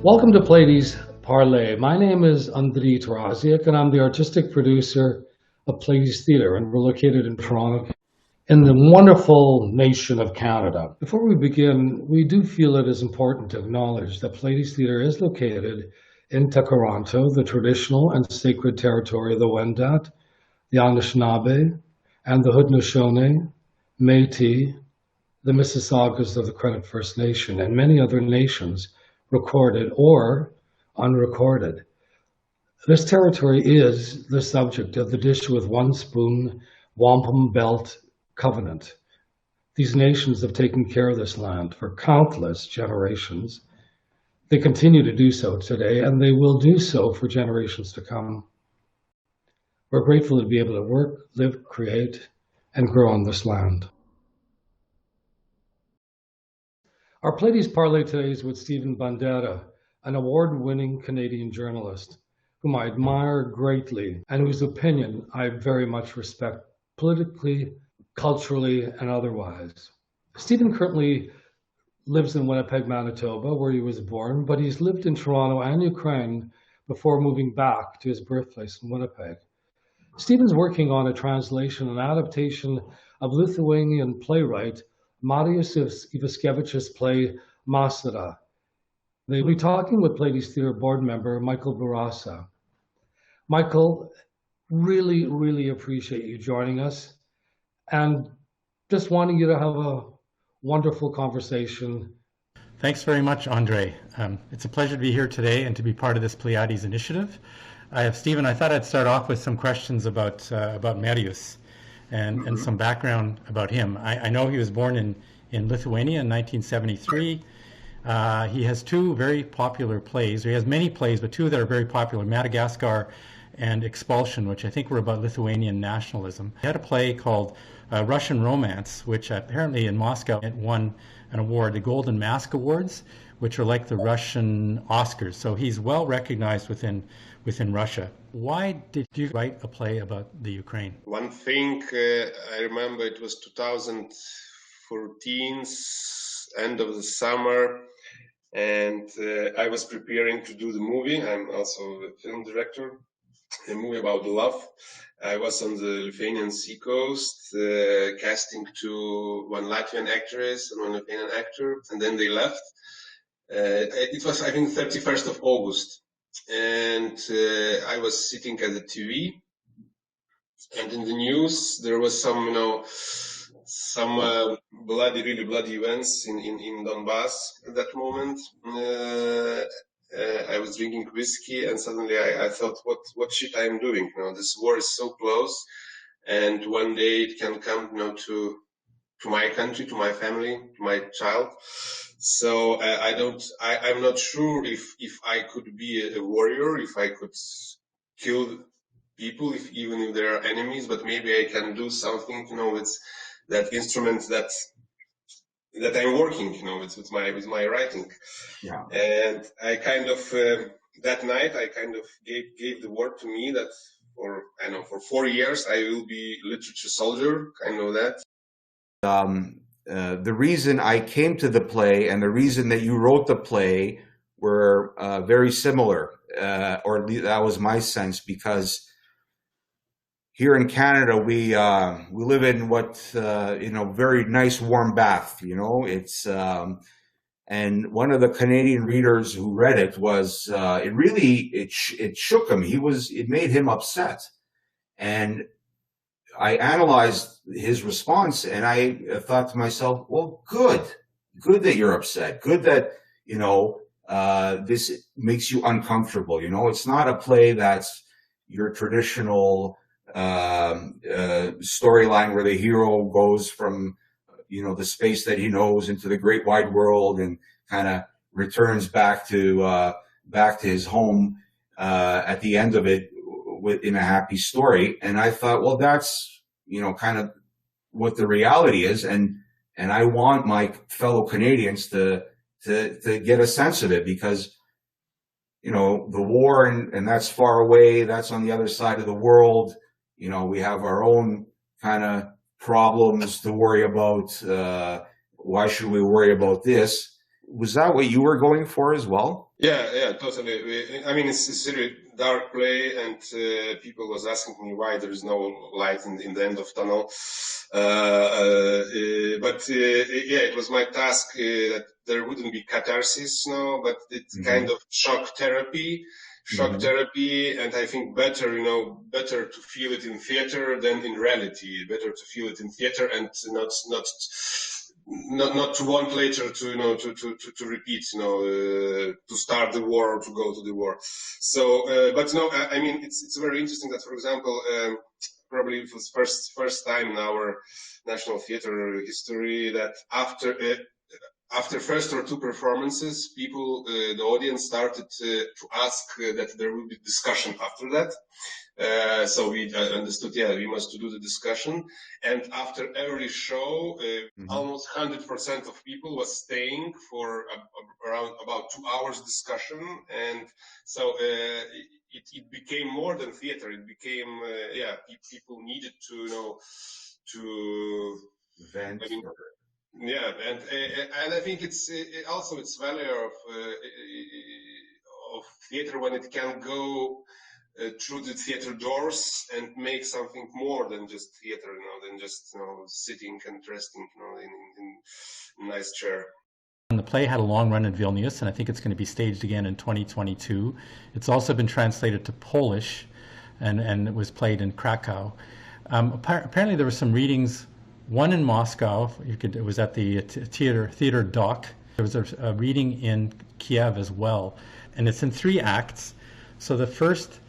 Welcome to Pleiades Parlor. My name is Andriy Taraziak, and I'm the artistic producer of Pleiades Theatre, and we're located in Toronto, in the wonderful nation of Canada. Before we begin, we do feel it is important to acknowledge that Pleiades Theatre is located in Takaranto, the traditional and sacred territory of the Wendat, the Anishinaabe, and the Haudenosaunee, Métis, the Mississaugas of the Credit First Nation, and many other nations, recorded or unrecorded. This territory is the subject of the Dish with One Spoon Wampum Belt Covenant. These nations have taken care of this land for countless generations. They continue to do so today, and they will do so for generations to come. We're grateful to be able to work, live, create, and grow on this land. Our Pleiades Parlor today is with Stephen Bandera, an award-winning Canadian journalist whom I admire greatly and whose opinion I very much respect politically, culturally, and otherwise. Stephen currently lives in Winnipeg, Manitoba, where he was born, but he's lived in Toronto and Ukraine before moving back to his birthplace in Winnipeg. Stephen's working on a translation and adaptation of Lithuanian playwright Marius Ivaškevičius' play Masara. They'll be talking with Pleiades Theatre board member Michael Bourassa. Michael, really appreciate you joining us, and just wanting you to have a wonderful conversation. Thanks very much, Andre. It's a pleasure to be here today and to be part of this Pleiades initiative. Stephen, I thought I'd start off with some questions about Marius and some background about him. I know he was born in Lithuania in 1973. He has two very popular plays, or he has many plays, but two that are very popular, Madagascar and Expulsion, which I think were about Lithuanian nationalism. He had a play called Russian Romance, which apparently in Moscow it won an award, the Golden Mask Awards, which are like the Russian Oscars. So he's well recognized within Russia. Why did you write a play about the Ukraine? One thing I remember, it was 2014, end of the summer, and I was preparing to do the movie. I'm also a film director, a movie about love. I was on the Lithuanian seacoast, casting to one Latvian actress and one Lithuanian actor, and then they left. It was, I think, 31st of August. And I was sitting at the TV, and in the news there was some really bloody events in Donbass at that moment. I was drinking whiskey, and suddenly I thought, what shit I'm doing? This war is so close, and one day it can come, to my country, to my family, to my child. So I'm not sure if I could be a warrior, if I could kill people, even if they are enemies, but maybe I can do something, with that instrument that I'm working, with my writing. Yeah. And I kind of that night I kind of gave the word to me that for 4 years I will be literature soldier, kind of that. The reason I came to the play and the reason that you wrote the play were very similar, or at least that was my sense, because here in Canada we live in what very nice warm bath. It's and one of the Canadian readers who read it was it shook him. It made him upset, and I analyzed his response, and I thought to myself, well, good that you're upset. Good that, this makes you uncomfortable. It's not a play that's your traditional storyline where the hero goes from, the space that he knows into the great wide world and kind of returns back to his home at the end of it in a happy story. And I thought, well, that's, kind of what the reality is. And I want my fellow Canadians to get a sense of it, because, the war and that's far away. That's on the other side of the world. We have our own kind of problems to worry about. Why should we worry about this? was that what you were going for as well? Yeah, totally. I mean, it's a really dark play, and people was asking me why there is no light in the end of tunnel. Yeah, it was my task that there wouldn't be catharsis, but it's kind of shock therapy. And I think better to feel it in theater than in reality. Better to feel it in theater and not to want later to repeat, to start the war or to go to the war. So, but no, I mean, it's very interesting that, for example, probably it was first time in our national theater history that after first or two performances, people, the audience started to ask that there will be discussion after that. So we understood, we must do the discussion. And after every show, almost 100% of people was staying for around about 2 hours discussion. And so it became more than theater. It became, people needed to, to vent. I mean, yeah, and I think it's also it's value of theater when it can go through the theater doors and make something more than just theater, than just sitting and resting, in a nice chair. The play had a long run in Vilnius, and I think it's going to be staged again in 2022. It's also been translated to Polish, and it was played in Krakow. Apparently, there were some readings. One in Moscow, it was at the Theater Dock. There was a reading in Kiev as well, and it's in 3 acts. So the first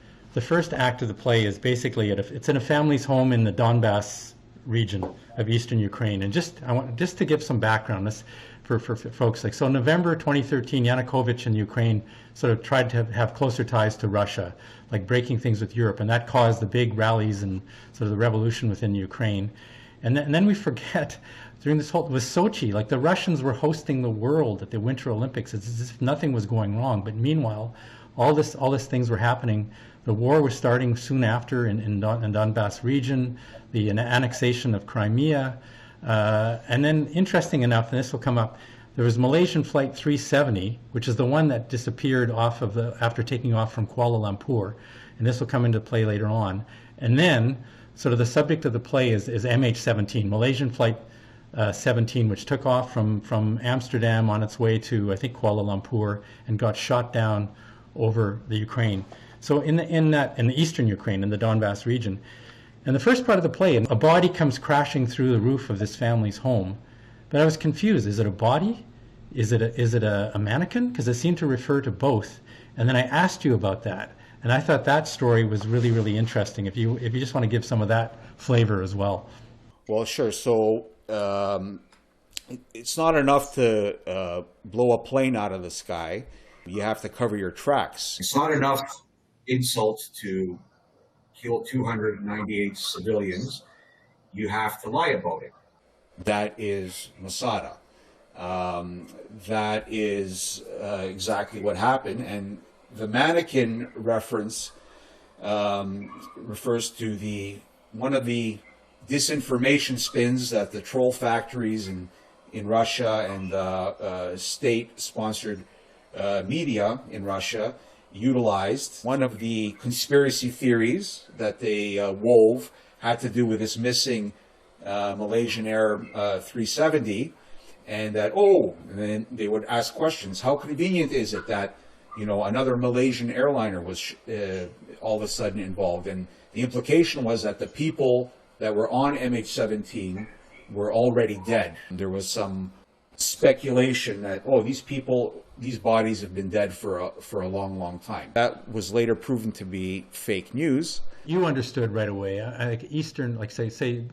act of the play is basically it's in a family's home in the Donbass region of eastern Ukraine. And I want to give some background for folks. So in November 2013, Yanukovych in Ukraine sort of tried to have closer ties to Russia, like breaking things with Europe, and that caused the big rallies and sort of the revolution within Ukraine. And then we forget, during this whole, with Sochi, like the Russians were hosting the world at the Winter Olympics. It's as if nothing was going wrong. But meanwhile, all these things were happening. The war was starting soon after in Donbass region, the annexation of Crimea. And then, interesting enough, and this will come up, there was Malaysian Flight 370, which is the one that disappeared after taking off from Kuala Lumpur. And this will come into play later on. And then, sort of the subject of the play is MH17, Malaysian Flight 17, which took off from Amsterdam on its way to, I think, Kuala Lumpur, and got shot down over the Ukraine. So in the eastern Ukraine, in the Donbass region. And the first part of the play, a body comes crashing through the roof of this family's home. But I was confused. Is it a body? Is it a mannequin? Because it seemed to refer to both. And then I asked you about that. And I thought that story was really, really interesting. If you just want to give some of that flavor as well. Well, sure. So it's not enough to blow a plane out of the sky. You have to cover your tracks. It's not enough insult to kill 298 civilians. You have to lie about it. That is Masara. That is exactly what happened. And the mannequin reference refers to one of the disinformation spins that the troll factories in Russia and state-sponsored media in Russia utilized. One of the conspiracy theories that they wove had to do with this missing Malaysian Air 370, and that, and then they would ask questions. How convenient is it that another Malaysian airliner was all of a sudden involved? And the implication was that the people that were on MH17 were already dead. There was some speculation that, these bodies have been dead for a long, long time. That was later proven to be fake news. You understood right away. Like Eastern, like say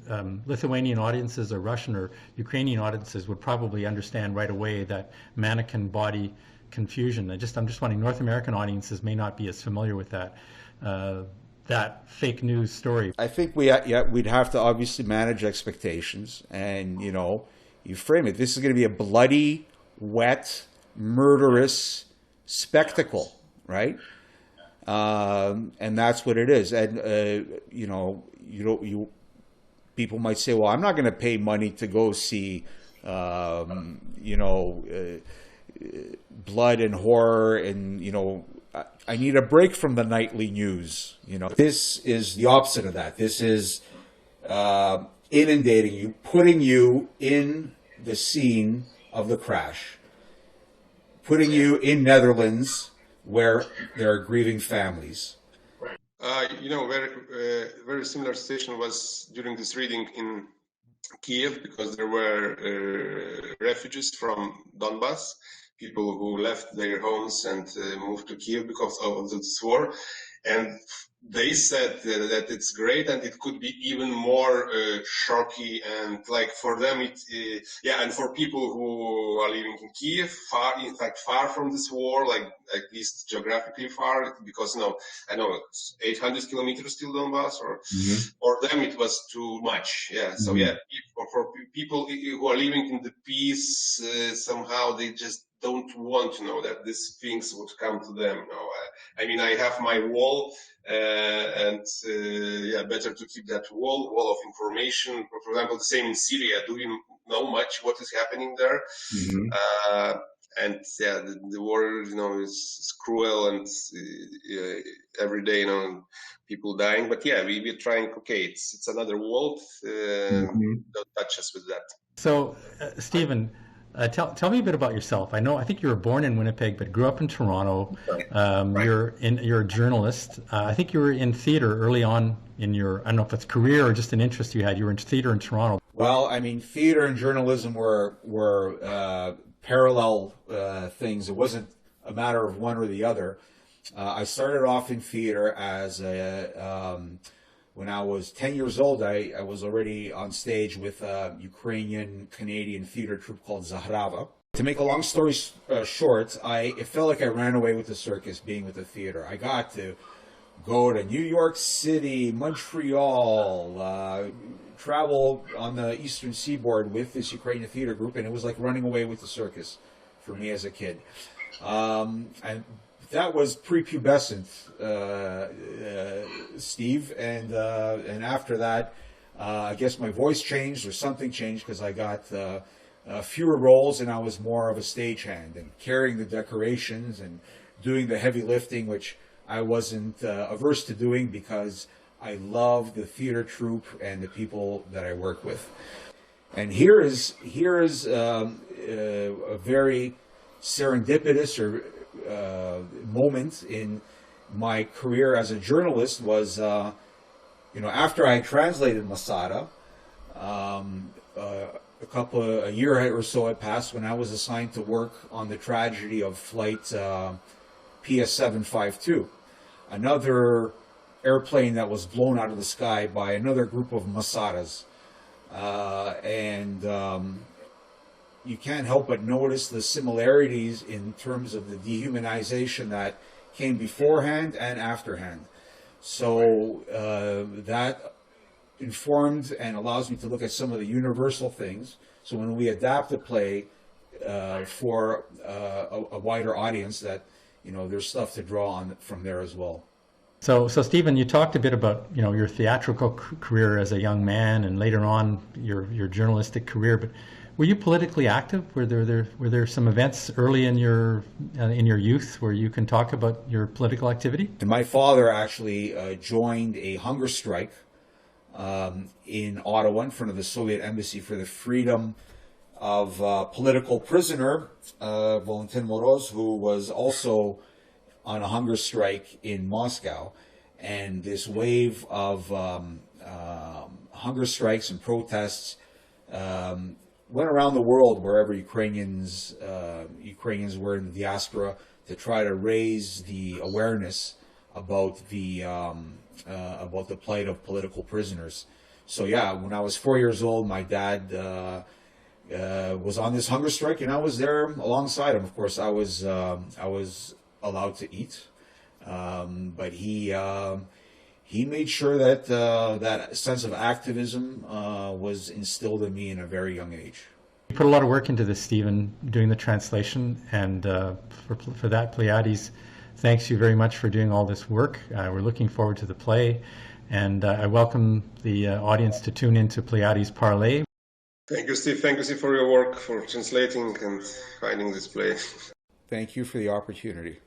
Lithuanian audiences or Russian or Ukrainian audiences would probably understand right away that mannequin body confusion. I'm just wondering, North American audiences may not be as familiar with that fake news story. I think we'd have to obviously manage expectations, and you frame it. This is going to be a bloody, wet, murderous spectacle, right? And that's what it is. And people might say, well, I'm not going to pay money to go see blood and horror, and I need a break from the nightly news. This is the opposite of that. This is inundating you, putting you in the scene of the crash, putting you in Netherlands where there are grieving families. Very similar situation was during this reading in Kiev, because there were refugees from Donbass, people who left their homes and moved to Kiev because of this war. And they said that it's great, and it could be even more shocking, and like for them and for people who are living in Kiev, far from this war, like at least geographically far, because I know it's 800 kilometers till Donbass, or for them it was too much. So for people who are living in the peace, somehow they just don't want to know that these things would come to them. I mean, I have my wall, and better to keep that wall of information. For example, the same in Syria. Do you know much what is happening there? The war, is cruel, and every day, people dying. But we're trying. Okay, it's another world. Don't touch us with that. So, Stephen, tell me a bit about yourself. I think you were born in Winnipeg, but grew up in Toronto. Right. You're a journalist. I think you were in theater early on in your, I don't know if it's career or just an interest you had. You were in theater in Toronto. Well, I mean, theater and journalism were parallel things. It wasn't a matter of one or the other. I started off in theater as when I was 10 years old. I was already on stage with a Ukrainian-Canadian theater troupe called Zahrava. To make a long story short, it felt like I ran away with the circus being with the theater. I got to go to New York City, Montreal, travel on the Eastern Seaboard with this Ukrainian theater group, and it was like running away with the circus for me as a kid. And that was prepubescent, Steve, and after that, I guess my voice changed or something changed, because I got fewer roles, and I was more of a stagehand and carrying the decorations and doing the heavy lifting, which I wasn't averse to doing because I love the theater troupe and the people that I work with. And here is a very serendipitous moment in my career as a journalist was, after I translated Masara, a year or so had passed when I was assigned to work on the tragedy of flight PS752, another airplane that was blown out of the sky by another group of Masaras. You can't help but notice the similarities in terms of the dehumanization that came beforehand and afterhand. So that informed and allows me to look at some of the universal things. So when we adapt a play for a wider audience, that there's stuff to draw on from there as well. So Stephen, you talked a bit about your theatrical career as a young man, and later on your journalistic career. But were you politically active? Were there some events early in your youth where you can talk about your political activity? And my father actually joined a hunger strike in Ottawa in front of the Soviet embassy for the freedom of a political prisoner, Valentin Moroz, who was also on a hunger strike in Moscow. And this wave of hunger strikes and protests went around the world wherever Ukrainians were in the diaspora, to try to raise the awareness about the plight of political prisoners. So when I was 4 years old, my dad was on this hunger strike, and I was there alongside him. Of course, I was allowed to eat, but he made sure that that sense of activism was instilled in me in a very young age. You put a lot of work into this, Stephen, doing the translation, and for that, Pleiades thanks you very much for doing all this work. We're looking forward to the play, and I welcome the audience to tune into Pleiades Parler. Thank you, Steve. Thank you, Steve, for your work, for translating and finding this play. Thank you for the opportunity.